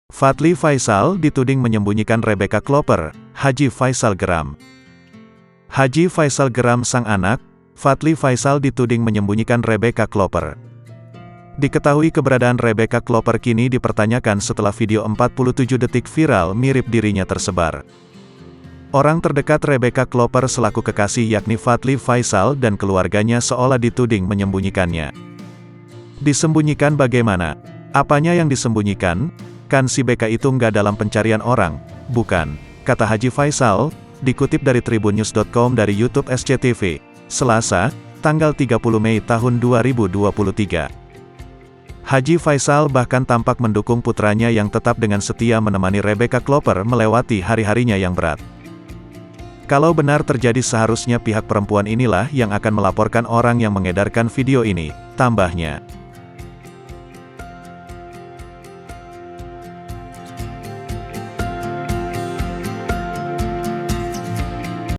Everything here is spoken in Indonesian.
Fadly Faisal dituding menyembunyikan Rebecca Klopper, Haji Faisal geram. Haji Faisal geram sang anak, Fadly Faisal dituding menyembunyikan Rebecca Klopper. Diketahui keberadaan Rebecca Klopper kini dipertanyakan setelah video 47 detik viral mirip dirinya tersebar. Orang terdekat Rebecca Klopper selaku kekasih yakni Fadly Faisal dan keluarganya seolah dituding menyembunyikannya. Disembunyikan bagaimana? Apanya yang disembunyikan? Kan si BK itu nggak dalam pencarian orang, bukan? Kata Haji Faisal, dikutip dari tribunnews.com dari YouTube SCTV, Selasa, tanggal 30 Mei tahun 2023. Haji Faisal bahkan tampak mendukung putranya yang tetap dengan setia menemani Rebecca Klopper melewati hari-harinya yang berat. Kalau benar terjadi seharusnya pihak perempuan inilah yang akan melaporkan orang yang mengedarkan video ini, tambahnya.